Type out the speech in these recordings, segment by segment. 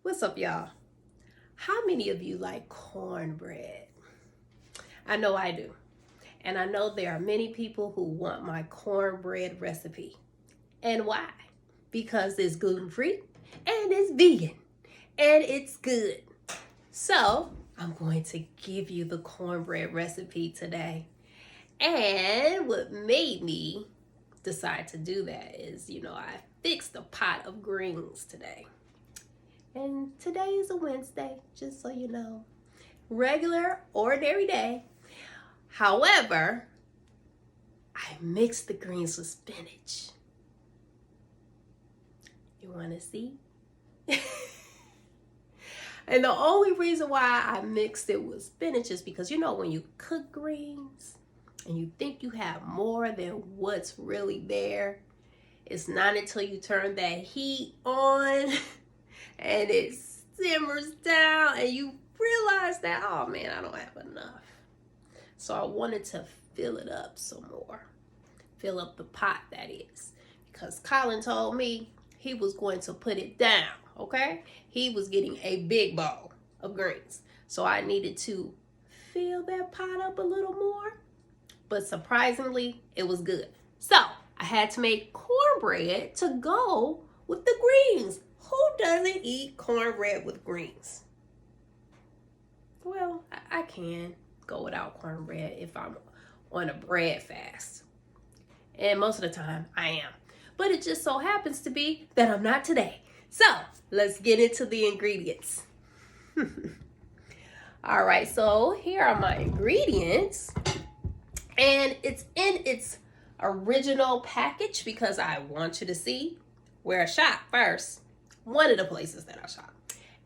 What's up, y'all? How many of you like cornbread? I know I do. And I know there are many people who want my cornbread recipe. And why? Because it's gluten free and it's vegan and it's good. So, I'm going to give you the cornbread recipe today. And what made me decide to do that is, I fixed a pot of greens today. And today is a Wednesday, just so you know. Regular, ordinary day. However, I mixed the greens with spinach. You want to see? And the only reason why I mixed it with spinach is because, when you cook greens and you think you have more than what's really there, it's not until you turn that heat on and it simmers down and you realize that, oh man, I don't have enough. So I wanted to fill it up some more. Fill up the pot, that is. Because Colin told me he was going to put it down, okay? He was getting a big bowl of greens. So I needed to fill that pot up a little more. But surprisingly, it was good. So I had to make cornbread to go with the greens. Who doesn't eat cornbread with greens? Well, I can go without cornbread if I'm on a bread fast. And most of the time, I am. But it just so happens to be that I'm not today. So, let's get into the ingredients. All right, so here are my ingredients. And it's in its original package because I want you to see where I shop first. One of the places that I shop.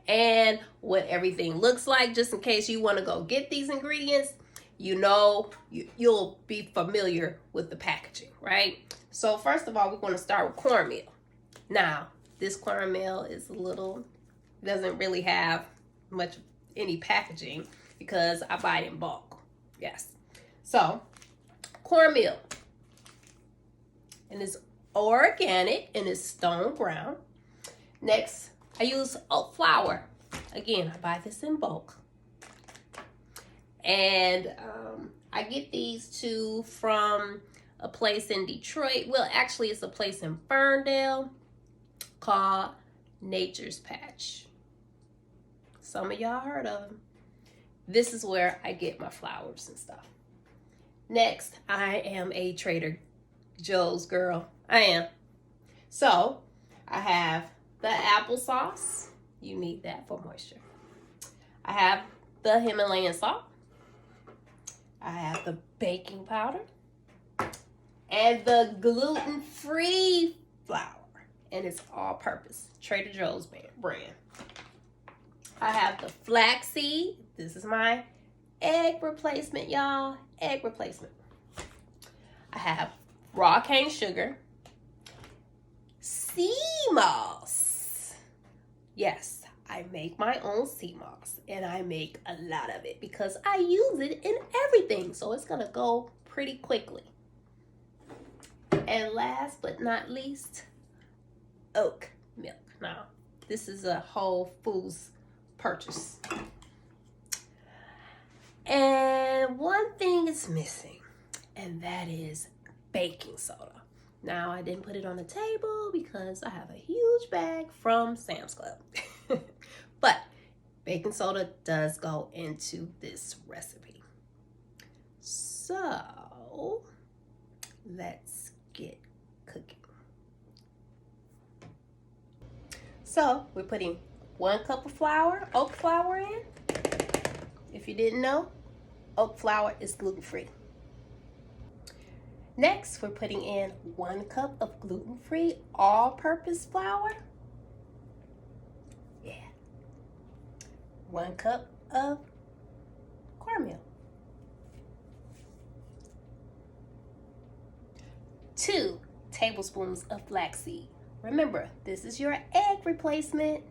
And what everything looks like, just in case you want to go get these ingredients, you'll be familiar with the packaging, right? So first of all, we're going to start with cornmeal. Now, this cornmeal is doesn't really have any packaging because I buy it in bulk. Yes. So, cornmeal. And it's organic and it's stone ground. Next, I use oat flour. Again, I buy this in bulk. And I get these two from a place in Detroit. Well, actually, it's a place in Ferndale called Nature's Patch. Some of y'all heard of them. This is where I get my flours and stuff. Next, I am a Trader Joe's girl. I am. So, I have the applesauce. You need that for moisture. I have the Himalayan salt. I have the baking powder. And the gluten-free flour. And it's all purpose. Trader Joe's brand. I have the flaxseed. This is my egg replacement, y'all. Egg replacement. I have raw cane sugar. Sea moss. Yes, I make my own sea moss. And I make a lot of it because I use it in everything. So it's going to go pretty quickly. And last but not least, oat milk. Now, this is a Whole Foods purchase. And one thing is missing, and that is baking soda. Now, I didn't put it on the table because I have a huge bag from Sam's Club. But baking soda does go into this recipe. So, let's get cooking. So, we're putting 1 cup of flour, oat flour in. If you didn't know, oat flour is gluten-free. Next, we're putting in 1 cup of gluten-free all-purpose flour. Yeah. 1 cup of cornmeal. 2 tablespoons of flaxseed. Remember, this is your egg replacement.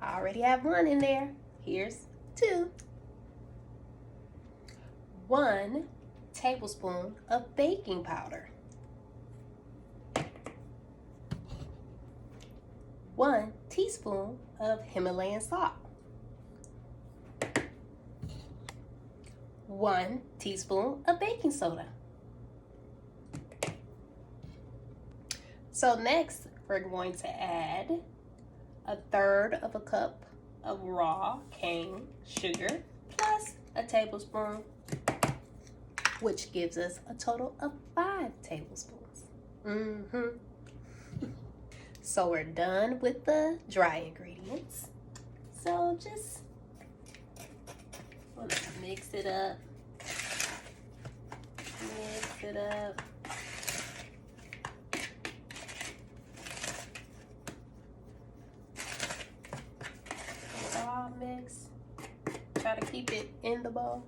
I already have 1 in there. Here's 2. 1 tablespoon of baking powder. 1 teaspoon of Himalayan salt, 1 teaspoon of baking soda. So next, we're going to add 1/3 cup of raw cane sugar plus a tablespoon, which gives us a total of 5 tablespoons. So we're done with the dry ingredients. So just want to mix it up. Mix it up. It's all mixed. Try to keep it in the bowl.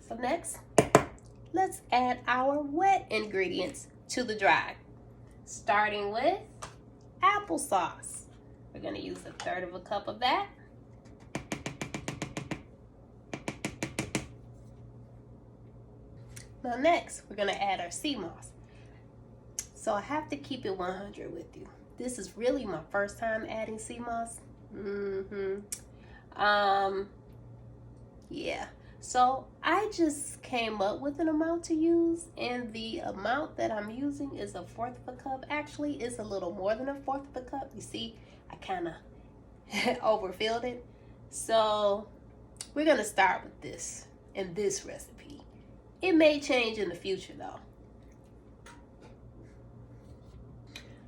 So next, let's add our wet ingredients to the dry, starting with applesauce. We're going to use 1/3 cup of that. Now next, we're going to add our sea moss. So I have to keep it 100 with you. This is really my first time adding sea moss. Yeah. So I just came up with an amount to use, and the amount that I'm using is 1/4 cup. Actually, it's a little more than 1/4 cup. You see, I kind of overfilled it. So we're gonna start with this in this recipe. It may change in the future though.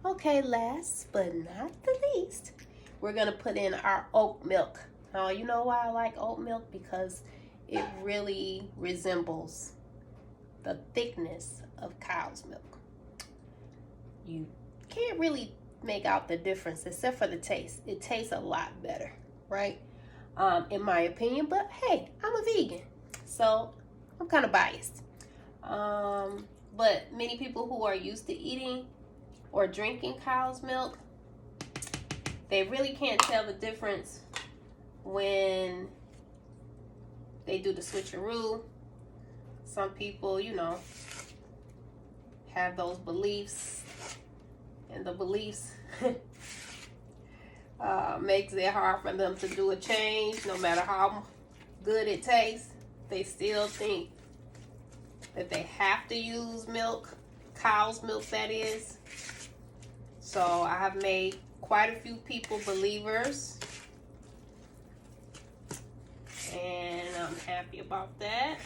Okay, last but not the least, we're gonna put in our oat milk. Now, you know why I like oat milk? Because it really resembles the thickness of cow's milk. You can't really make out the difference except for the taste. It tastes a lot better, right? In my opinion, but hey, I'm a vegan, so I'm kind of biased. But many people who are used to eating or drinking cow's milk, they really can't tell the difference when they do the switcheroo. Some people, you know, have those beliefs, and the beliefs makes it hard for them to do a change. No matter how good it tastes, they still think that they have to use milk, cow's milk that is. So I have made quite a few people believers, and I'm happy about that.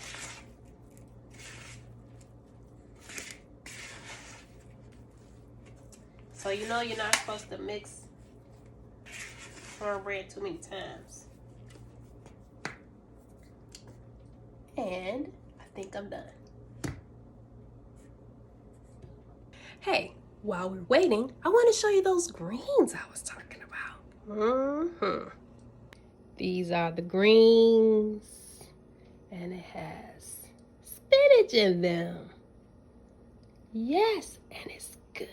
So you know you're not supposed to mix cornbread too many times. And I think I'm done. Hey, while we're waiting, I want to show you those greens I was talking about. These are the greens, and it has spinach in them. Yes, and it's good.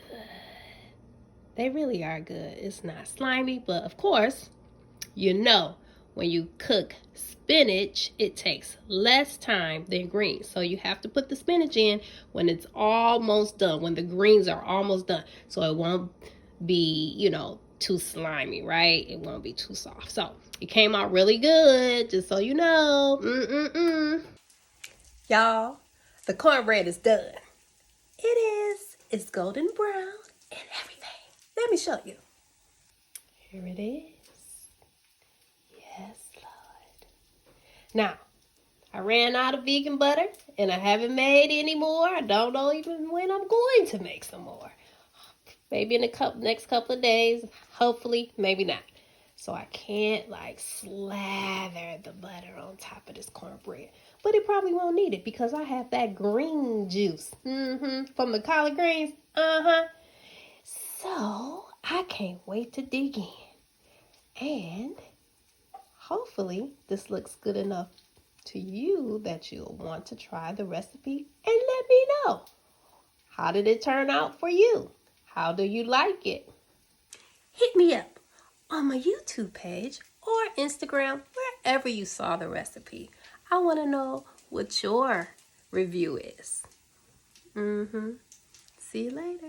They really are good. It's not slimy, but of course, you know, when you cook spinach, it takes less time than greens. So you have to put the spinach in when it's almost done, when the greens are almost done. So it won't be, you know, too slimy, right? It won't be too soft. So it came out really good, just so you know. Y'all, the cornbread is done. It is. It's golden brown and everything. Let me show you. Here it is. Yes, Lord. Now, I ran out of vegan butter, and I haven't made any more. I don't know even when I'm going to make some more. Maybe in the next couple of days. Hopefully, maybe not. So I can't like slather the butter on top of this cornbread. But it probably won't need it because I have that green juice from the collard greens. So I can't wait to dig in. And hopefully this looks good enough to you that you'll want to try the recipe and let me know. How did it turn out for you? How do you like it? Hit me up on my YouTube page or Instagram, wherever you saw the recipe. I want to know what your review is. See you later.